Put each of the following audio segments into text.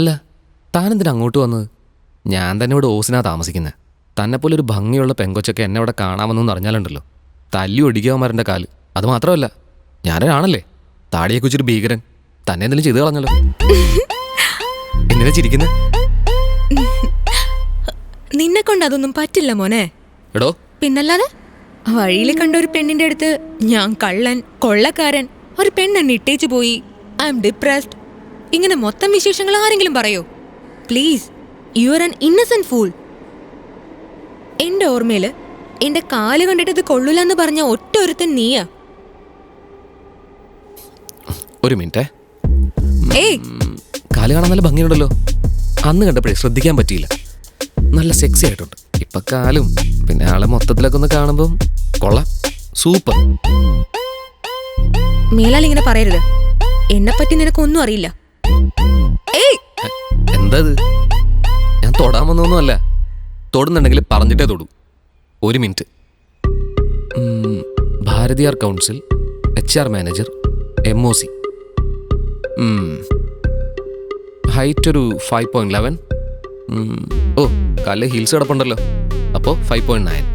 അല്ല, താനെന്തിനാ അങ്ങോട്ട് വന്നത്? ഞാൻ തന്നെ ഇവിടെ ഓസിനാ താമസിക്കുന്നത്. തന്നെപ്പോലെ ഒരു ഭംഗിയുള്ള പെങ്കൊച്ചൊക്കെ എന്നെ ഇവിടെ കാണാമെന്നൊന്നും അറിഞ്ഞാലുണ്ടല്ലോ, തല്ലി ഒടിക്കാവന്മാരുടെ കാല്. അത് മാത്രമല്ല, ഞാനൊരാണല്ലേ, താടിയെ കുറിച്ചൊരു ഭീകരൻ. തന്നെ എന്തെങ്കിലും ചെയ്തു കളഞ്ഞല്ലോ. എന്തിനാ ചിരിക്കുന്നത്? നിന്നെ കൊണ്ട് അതൊന്നും പറ്റില്ല മോനെ. എടോ, പിന്നല്ലാതെ വഴിയിൽ കണ്ട ഒരു പെണ്ണിന്റെ അടുത്ത് ഞാൻ കള്ളൻ, കൊള്ളക്കാരൻ, ഒരു പെണ്ണെന്നെ ഇട്ടേച്ചു പോയി, ഐ എം ഡിപ്രസ്ഡ്, ഇങ്ങനെ മൊത്തം വിശേഷങ്ങൾ ആരെങ്കിലും പറയോ? Please, you are an Innocent fool. എന്റെ ഓർമ്മയില് എന്റെ കാല് കണ്ടിട്ട് ഇത് കൊള്ളൂലെന്ന് പറഞ്ഞ ഒറ്റ ഒരുത്തൻ നീയാ. ഒരു മിനിറ്റേ. ഏയ്, കാല് കാണാൻ നല്ല ഭംഗിയുണ്ടല്ലോ. അന്ന് കണ്ടപ്പോഴേ ശ്രദ്ധിക്കാൻ പറ്റിയില്ല. നല്ല സെക്സി ആയിട്ടുണ്ട്. ഇപ്പൊ കാലും പിന്നെ ആളെ മൊത്തത്തിലൊക്കെ ഒന്ന് കാണുമ്പം കൊള്ളാം, സൂപ്പർ. മേലാൽ ഇങ്ങനെ പറയരുത്. എന്നെ പറ്റി നിനക്കൊന്നും അറിയില്ല. ഏയ്, എന്താ ഇത്? ഞാൻ തൊടാൻ വന്നൊന്നുമല്ല. തൊടുന്നുണ്ടെങ്കിൽ പറഞ്ഞിട്ടേ തൊടൂ. ഒരു minute. Bharathiyar council, HR manager, MOC. Height ഒരു 5.11. ഓ, കാലിൽ ഹീൽസ് കിടപ്പുണ്ടല്ലോ, അപ്പോൾ 5.9.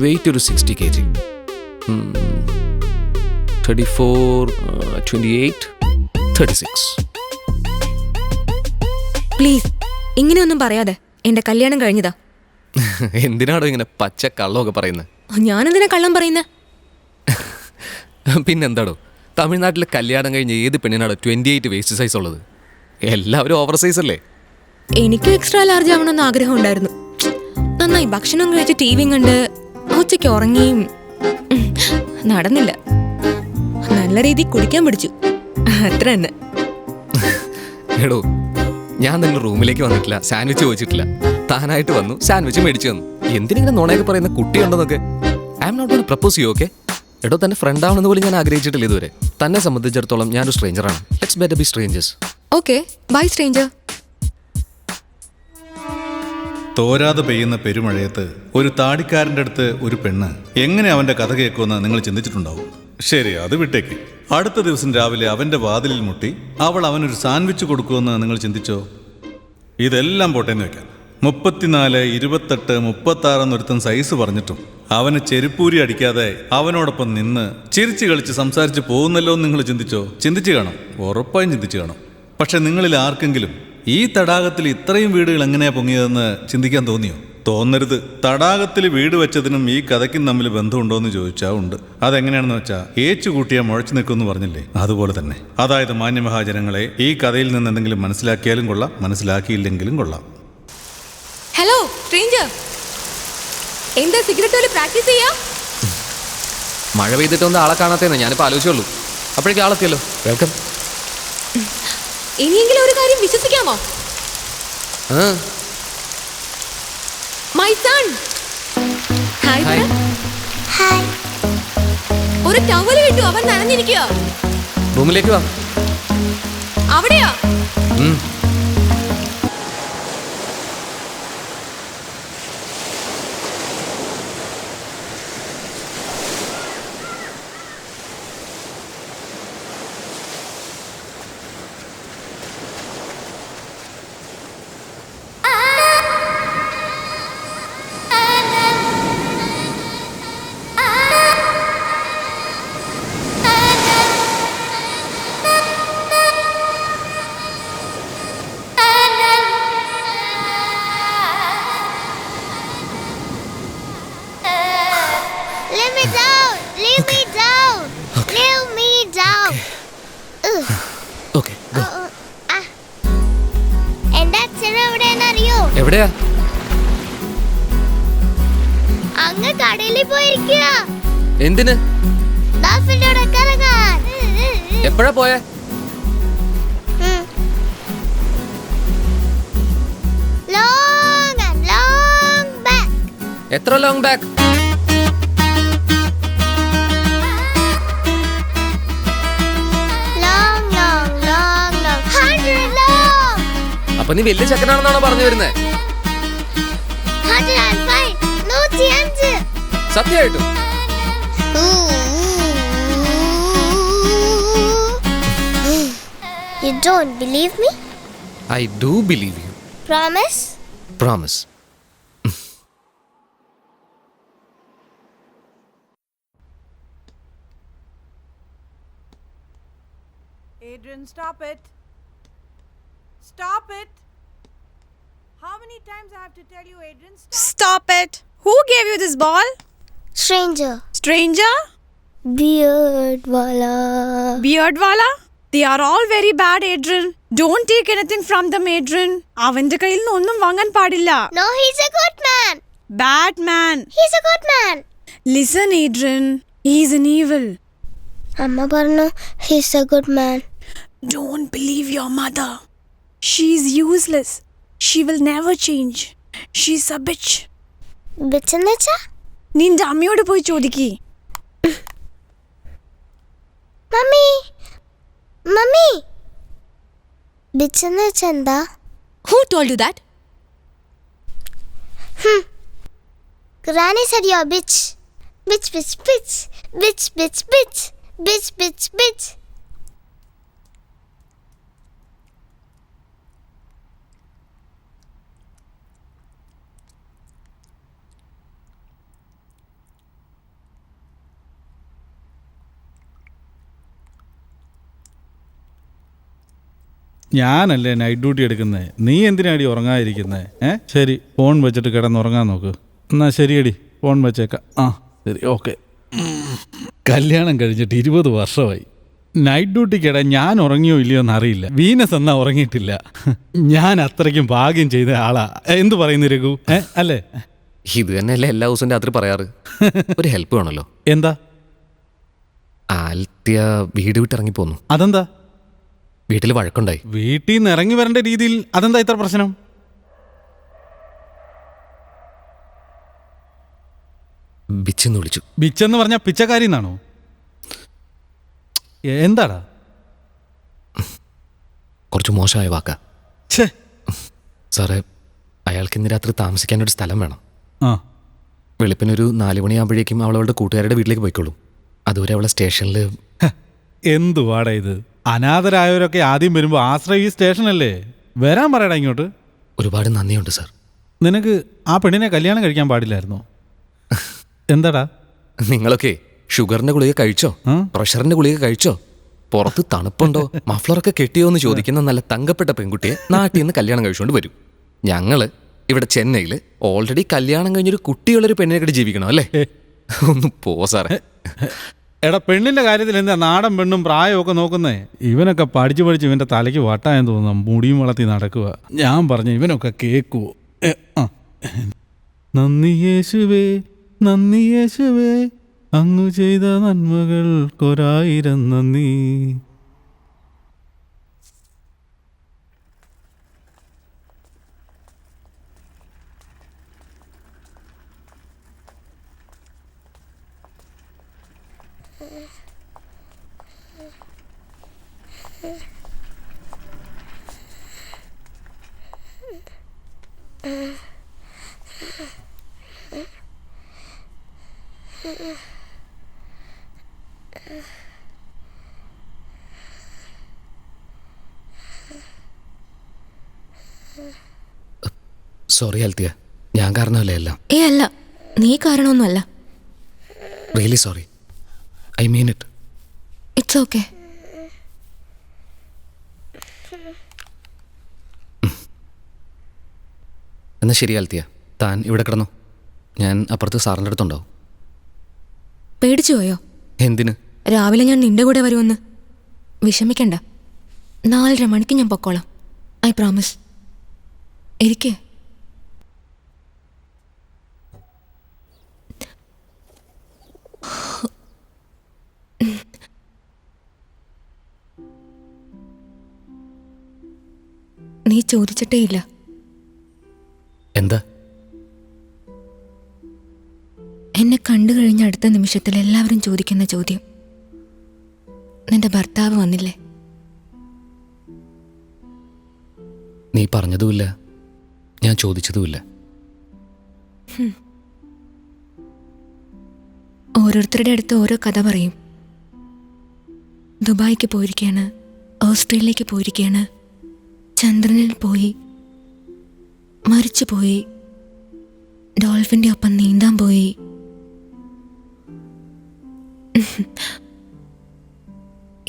വെയിറ്റ് ഒരു 60 kg. 34, 28, 36. പ്ലീസ് ഇങ്ങനെയൊന്നും പറയാതെ. എന്റെ കല്യാണം കഴിഞ്ഞതാ. എന്തിനാണോ ഇങ്ങനെ പച്ച കള്ളമൊക്കെ പറയുന്നത്? ഞാനെന്തിനാ കള്ളം പറയുന്നത്? പിന്നെന്താടോ, തമിഴ്നാട്ടിലെ കല്യാണം കഴിഞ്ഞ് ഏത് പെണ്ണിനാടോ 28 വേസ്റ്റ് സൈസ് ഉള്ളത്? എല്ലാവരും ഓവർ സൈസ് അല്ലേ? എനിക്കും എക്സ്ട്രാ ലാർജ് ആവണമെന്ന് ആഗ്രഹം ഉണ്ടായിരുന്നു. നന്നായി ഭക്ഷണം കഴിച്ച് TV കണ്ട് ഉച്ചയ്ക്ക് ഉറങ്ങിയും നടന്നില്ല. നല്ല രീതിയിൽ കുടിക്കാൻ പിടിച്ചു, അത്ര തന്നെ. എടോ, ഞാൻ തന്നെ റൂമിലേക്ക് വന്നിട്ടില്ല, സാൻഡ്വിച്ച് ചോദിച്ചിട്ടില്ല. താനായിട്ട് വന്നു, സാൻഡ്വിച്ച് മേടിച്ചു തന്നു. എന്തിനിങ്ങനെ നുണയൊക്കെ പറയുന്ന കുട്ടിയുണ്ടെന്നൊക്കെ. I am not gonna propose you, okay? എടോ, തന്നെ ഫ്രണ്ട് ആവണമെന്ന് പോലും ഞാൻ ആഗ്രഹിച്ചിട്ടില്ല ഇതുവരെ. തന്നെ സംബന്ധിച്ചിടത്തോളം ഞാനൊരു സ്ട്രേഞ്ചറാണ്. Let's better be strangers. Okay, bye stranger. തോരാതെ പെയ്യുന്ന പെരുമഴയത്ത് ഒരു താടിക്കാരൻ്റെ അടുത്ത് ഒരു പെണ്ണ് എങ്ങനെ അവൻ്റെ കഥ കേൾക്കുമെന്ന് നിങ്ങൾ ചിന്തിച്ചിട്ടുണ്ടാവും. ശരി, അത് വിട്ടേക്ക്. അടുത്ത ദിവസം രാവിലെ അവൻ്റെ വാതിലിൽ മുട്ടി അവൾ അവനൊരു സാൻഡ്വിച്ച് കൊടുക്കുമെന്ന് നിങ്ങൾ ചിന്തിച്ചോ? ഇതെല്ലാം പോട്ടേന്ന് വെക്കാം. 34, 28, 36 എന്നൊരുത്തൻ സൈസ് പറഞ്ഞിട്ടും അവന് ചെരുപ്പൂരി അടിക്കാതെ അവനോടൊപ്പം നിന്ന് ചിരിച്ചു കളിച്ച് സംസാരിച്ച് പോകുന്നല്ലോ എന്ന് നിങ്ങൾ ചിന്തിച്ചോ? ചിന്തിച്ചു കാണും, ഉറപ്പായും ചിന്തിച്ചു കാണും. പക്ഷെ നിങ്ങളിൽ ആർക്കെങ്കിലും ഈ തടാകത്തിൽ ഇത്രയും വീടുകൾ എങ്ങനെയാ പൊങ്ങിയതെന്ന് ചിന്തിക്കാൻ തോന്നിയോ? തോന്നരുത്. തടാകത്തിൽ വീട് വെച്ചതിനും ഈ കഥയ്ക്കും തമ്മിൽ ബന്ധമുണ്ടോയെന്ന് ചോദിച്ചാൽ ഉണ്ട്. അതെങ്ങനെയാണെന്ന് വെച്ചാൽ ഏച്ചു കൂട്ടിയാൽ മുഴച്ചു നിൽക്കുമെന്ന് പറഞ്ഞില്ലേ, അതുപോലെ തന്നെ. അതായത് മാന്യമഹാജനങ്ങളെ, ഈ കഥയിൽ നിന്ന് എന്തെങ്കിലും മനസ്സിലാക്കിയാലും കൊള്ളാം, മനസ്സിലാക്കിയില്ലെങ്കിലും കൊള്ളാം. ഹലോ സ്ട്രേഞ്ചർ, എന്താ സിഗരറ്റ് പോലെ പ്രാക്ടീസ് ചെയ്യാ? മഴ പെയ്തിട്ടൊന്നും ആളെ കാണാത്തേന്ന് ഞാനിപ്പോൾ ആലോചിച്ചുള്ളൂ. അപ്പോഴേക്കും ആളെത്തിയല്ലോ. വെൽക്കം. ഇനിയെങ്കിലും ഒരു കാര്യം വിശ്വസിക്കാമോ? My son. ഹായ്. ഹായ്. ഒരു ടവൽ കിട്ടു, അവൻ നനഞ്ഞിരിക്കുക. റൂമിലേക്ക് വാ. അവിടെയാ? എവിടെയാ? അങ്ങ് കടലിൽ പോയിരിക്കുക. എന്തിന്? എപ്പോഴാ പോയേ? എത്ര ലോങ് ബാക്ക്? അപ്പൊ നീ വലിയ ചക്കനാണെന്നാണോ പറഞ്ഞു വരുന്നേ? സത്യമായിട്ടും? You don't believe me? I do believe you. Promise? Promise. Adrian, stop it. Stop it. How many times I have to tell you, Adrian, stop? Stop it! Who gave you this ball? Stranger. Stranger? Beard wala. Beard wala? They are all very bad, Adrian. Don't take anything from them, Adrian. അവന്റെ കയ്യിൽ നിന്ന് ഒന്നും വാങ്ങാൻ പാടില്ല. No, he's a good man. Bad man. He's a good man. Listen, Adrian. He's an evil. Amma parnu, he's a good man. Don't believe your mother. She's useless. She will never change. She's a bitch. Bitch എന്ന് വെച്ചാ? നിന്റെ അമ്മയോട് പോയി ചോദിക്ക്. Mummy mummy bitch എന്ന് വെച്ചാ എന്താ? Who told you that? Granny said you're a bitch. Bitch, bitch, bitch. Bitch, bitch, bitch. Bitch, bitch, bitch. ഞാനല്ലേ നൈറ്റ് ഡ്യൂട്ടി എടുക്കുന്നത്, നീ എന്തിനാടി ഉറങ്ങാതിരിക്കുന്നത്? ശരി, ഫോൺ വെച്ചിട്ട് കിടന്നുറങ്ങാൻ നോക്ക്. എന്നാ ശരിയടി, ഫോൺ വെച്ചേക്കാം. ആ ശരി, ഓക്കെ. കല്യാണം കഴിഞ്ഞിട്ട് 20 വർഷമായി. നൈറ്റ് ഡ്യൂട്ടിക്കിടെ ഞാൻ ഉറങ്ങിയോ ഇല്ലയോ എന്നറിയില്ല. വീനസ് എന്നാ ഉറങ്ങിയിട്ടില്ല. ഞാൻ അത്രയ്ക്കും ഭാഗ്യം ചെയ്ത ആളാ. എന്തു പറയുന്നു രഘു? അല്ലേ? ഇത് തന്നെയല്ലേ എല്ലാ ദിവസവും രാത്രി പറയാറ്. ഒരു ഹെൽപ്പ് വേണമല്ലോ. എന്താ? ആൽത്യ വീട് വിട്ടിറങ്ങിപ്പോന്നു. അതെന്താ? വീട്ടിൽ വഴക്കുണ്ടായി. വീട്ടിൽ നിന്ന് ഇറങ്ങി വരേണ്ട രീതിയിൽ അതെന്താ ഇത്ര പ്രശ്നം? ബിച്ചെന്ന് വിളിച്ചു. ബിച്ചെന്ന് പറഞ്ഞാൽ പിച്ചക്കാരി എന്നാണോ? എന്താടാ? കുറച്ച് മോശമായ വാക്കാ. ഛേ സാറേ, അയാൾക്ക് ഇന്ന് രാത്രി താമസിക്കാനൊരു സ്ഥലം വേണം. ആ, വെളുപ്പിനൊരു 4 മണിയാകുമ്പോഴേക്കും അവൾ അവളുടെ കൂട്ടുകാരുടെ വീട്ടിലേക്ക് പോയിക്കോളും. അതുവരെ അവളെ സ്റ്റേഷനിൽ. എന്തുവാടാ ഇത്? അനാഥരായവരൊക്കെ ആദ്യം വരുമ്പോൾ ആശ്രയ ഈ സ്റ്റേഷനല്ലേ? വരാൻ പറയടാ ഇങ്ങോട്ട്. ഒരുപാട് നന്ദിയുണ്ട് സാർ. നിനക്ക് ആ പെണ്ണിനെ കല്യാണം കഴിക്കാൻ പാടില്ലായിരുന്നോ? എന്താടാ? നിങ്ങളൊക്കെ ഷുഗറിന്റെ ഗുളിക കഴിച്ചോ? പ്രഷറിന്റെ ഗുളിക കഴിച്ചോ? പുറത്ത് തണുപ്പുണ്ടോ? മഫ്ലറൊക്കെ കെട്ടിയോ എന്ന് ചോദിക്കുന്ന നല്ല തങ്കപ്പെട്ട പെൺകുട്ടിയെ നാട്ടിൽ നിന്ന് കല്യാണം കഴിച്ചുകൊണ്ട് വരും. ഞങ്ങള് ഇവിടെ ചെന്നൈയിൽ ഓൾറെഡി കല്യാണം കഴിഞ്ഞൊരു കുട്ടിയുള്ളൊരു പെണ്ണിനെ കെട്ടി ജീവിക്കണം അല്ലേ? ഒന്ന് പോ സാറേ. എടാ, പെണ്ണിന്റെ കാര്യത്തിൽ എന്താ നാടൻ പെണ്ണും പ്രായമൊക്കെ നോക്കുന്നേ? ഇവനൊക്കെ പഠിച്ച് ഇവന്റെ തലയ്ക്ക് വട്ടായെന്ന് തോന്നുന്നു. മുടിയും വളർത്തി നടക്കുക. ഞാൻ പറഞ്ഞു ഇവനൊക്കെ കേക്കുവോ? നന്ദി യേശുവേ, നന്ദി യേശുവേ, അങ്ങു ചെയ്ത നന്മകൾക്കൊരായിരം നന്ദി. സോറി ആൽത്തിയ, ഞാൻ കാരണമല്ലേ എല്ലാം. അല്ല, നീ കാരണമൊന്നുമല്ല. Really sorry. I mean it. It's okay. എന്നാൽ ശരി ആൽത്തിയ, താൻ ഇവിടെ കിടന്നോ. ഞാൻ അപ്പുറത്ത് സാറിൻ്റെ അടുത്തുണ്ടാവും. പേടിച്ചു പോയോ? എന്തിന്? രാവിലെ ഞാൻ നിന്റെ കൂടെ വരുമെന്ന്. വിഷമിക്കണ്ട, 4:30 മണിക്ക് ഞാൻ പൊക്കോളാം. I promise. ഇരിക്കേ. നീ ചോദിച്ചിട്ടേ ഇല്ല. എന്താ? എന്നെ കണ്ടു കഴിഞ്ഞ അടുത്ത നിമിഷത്തിൽ എല്ലാവരും ചോദിക്കുന്ന ചോദ്യം, നിന്റെ ഭർത്താവ് വന്നില്ലേ? നീ പറഞ്ഞതുമില്ല, ഞാൻ ചോദിച്ചതുമില്ല. ഓരോരുത്തരുടെ അടുത്ത് ഓരോ കഥ പറയും. ദുബായിക്ക് പോയിരിക്കുകയാണ്, ഓസ്ട്രേലിയക്ക് പോയിരിക്കുകയാണ്, ചന്ദ്രനിൽ പോയി, മരിച്ചുപോയി, ഡോൾഫിന്റെ ഒപ്പം നീന്താൻ പോയി.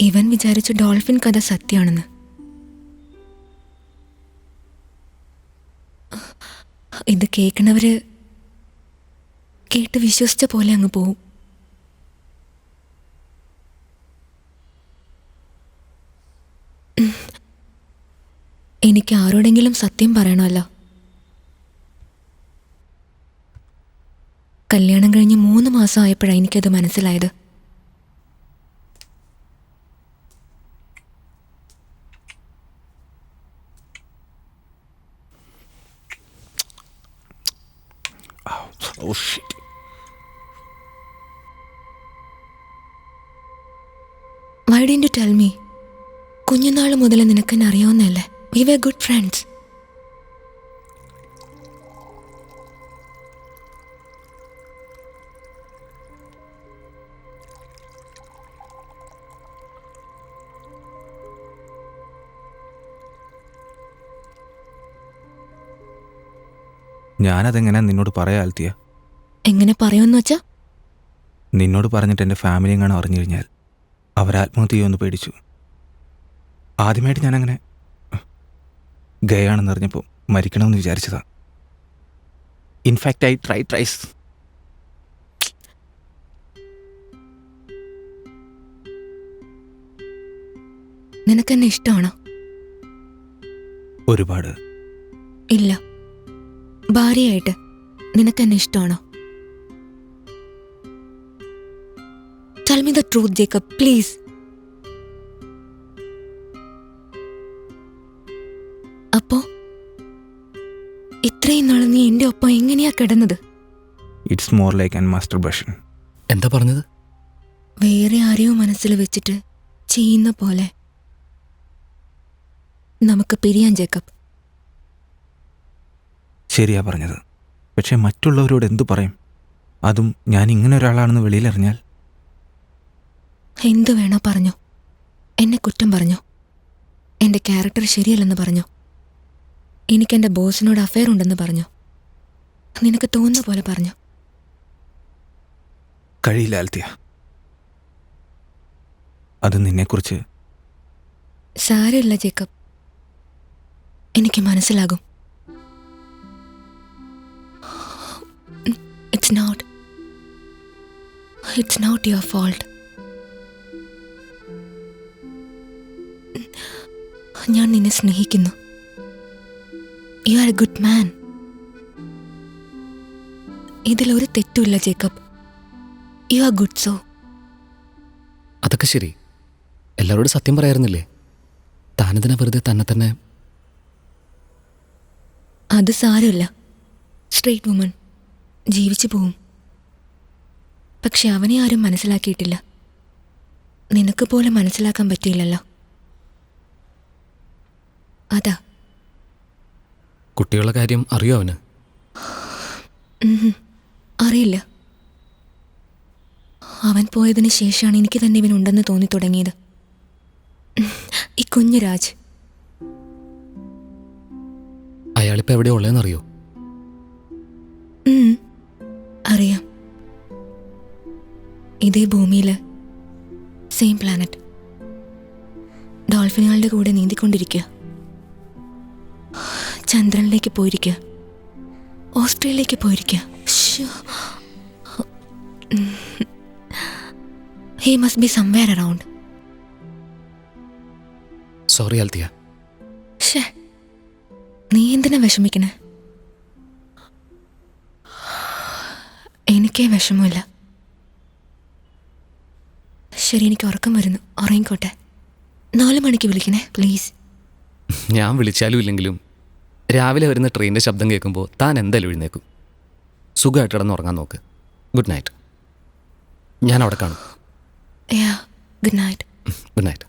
ഇവൻ വിചാരിച്ചു ഡോൾഫിൻ കഥ സത്യമാണെന്ന്. ഇത് കേൾക്കണവര് കേട്ട് വിശ്വസിച്ച പോലെ അങ്ങ് പോവും. എനിക്ക് ആരോടെങ്കിലും സത്യം പറയണമല്ലോ. കല്യാണം കഴിഞ്ഞ് 3 മാസം ആയപ്പോഴാണ് എനിക്കത് മനസ്സിലായത്. Oh shit. Why didn't you tell me? കുഞ്ഞുനാൾ മുതൽ നിനക്കെന്നെ അറിയാവുന്നല്ലേ. We were good friends. ഞാനതെങ്ങനെ നിന്നോട് പറയാ ആൽത്തിയ? എങ്ങനെ പറയുമെന്ന് വെച്ചാ? നിന്നോട് പറഞ്ഞിട്ട് എൻ്റെ ഫാമിലി എങ്ങാനും അറിഞ്ഞു കഴിഞ്ഞാൽ അവരാത്മഹത്യ ചെയ്യുമെന്ന് പേടിച്ചു. ആദ്യമായിട്ട് ഞാനങ്ങനെ ഗയാണെന്ന് അറിഞ്ഞപ്പോൾ മരിക്കണമെന്ന് വിചാരിച്ചതാ. In fact I try tries. നിനക്കെന്നെ ഇഷ്ടമാണോ? ഒരുപാട്. ഇല്ല. ഭാര്യയായിട്ട് നിനക്കെന്നെ ഇഷ്ടമാണോ? Tell me the truth, Jacob, please. അപ്പോ ഇത്രയും നാൾ നീ എൻ്റെ ഒപ്പം എങ്ങനെയാ കിടന്നത്? It's more like an masturbation. എന്താ പറഞ്ഞത്? വേറെ ആരെയോ മനസ്സിൽ വെച്ചിട്ട് ചെയ്യുന്ന പോലെ. നമുക്ക് പിരിയാൻ ജേക്കബ്. ശരിയാ പറഞ്ഞത്. പക്ഷേ മറ്റുള്ളവരോട് എന്തു പറയും? അതും ഞാൻ ഇങ്ങനെ ഒരാളാണെന്ന് വെളിയിലറിഞ്ഞാൽ? എന്തു വേണോ പറഞ്ഞോ. എന്നെ കുറ്റം പറഞ്ഞോ. എൻ്റെ ക്യാരക്ടർ ശരിയല്ലെന്ന് പറഞ്ഞോ. എനിക്കെൻ്റെ ബോസിനോട് അഫെയർ ഉണ്ടെന്ന് പറഞ്ഞോ. നിനക്ക് തോന്നുന്ന പോലെ പറഞ്ഞോ. കഴിയില്ല ആൽത്തിയ. അത് നിന്നെക്കുറിച്ച്. സാരമില്ല ജേക്കബ്, എനിക്ക് മനസ്സിലാകും. It's not your fault. ഞാൻ നിന്നെ സ്നേഹിക്കുന്നു. You are a good man. ഇതിലൊരു തെറ്റുമില്ല Jacob. You are good so. അതൊക്കെ ശരി. എല്ലാവരോടും സത്യം പറയാറുന്നില്ലേ? താനെന്തിനാ വെറുതെ തന്നെ? അത് സാരമില്ല. സ്ട്രെയിറ്റ് വുമൺ ജീവിച്ചു പോവും. പക്ഷെ അവനെ ആരും മനസ്സിലാക്കിയിട്ടില്ല. നിനക്ക് പോലും മനസ്സിലാക്കാൻ പറ്റിയില്ലല്ലോ. അതാ. കുട്ടികളുടെ കാര്യം അറിയോ അവന്? അറിയില്ല. അവൻ പോയതിന് ശേഷമാണ് എനിക്ക് തന്നെ ഇവനുണ്ടെന്ന് തോന്നി തുടങ്ങിയത്. ഈ കുഞ്ഞു രാജ്. അയാളിപ്പോൾ എവിടെ ഉള്ളതെന്നറിയോ? അറിയാം. ഇതേ ഭൂമിയിൽ, സെയിം പ്ലാനറ്റ്, ഡോൾഫിനുകളുടെ കൂടെ നീന്തിക്കൊണ്ടിരിക്കുക. ചന്ദ്രനിലേക്ക് പോയിരിക്കുക. ഓസ്ട്രേലിയയിലേക്ക് പോയിരിക്കുക. He must be somewhere around. Sorry Althea. നീ എന്തിനാ വിഷമിക്കണേ? എനിക്കേ വിഷമമില്ല. ശരി, എനിക്ക് ഉറക്കം വരുന്നു. ഉറങ്ങിക്കോട്ടെ. 4 മണിക്ക് വിളിക്കണേ പ്ലീസ്. ഞാൻ വിളിച്ചാലും ഇല്ലെങ്കിലും രാവിലെ വരുന്ന ട്രെയിനിൻ്റെ ശബ്ദം കേൾക്കുമ്പോൾ താൻ എന്തായാലും എഴുന്നേക്കും. സുഖമായിട്ട് കിടന്നുറങ്ങാൻ നോക്ക്. Good night. ഞാൻ അവിടെ കാണും. Good night. Good night.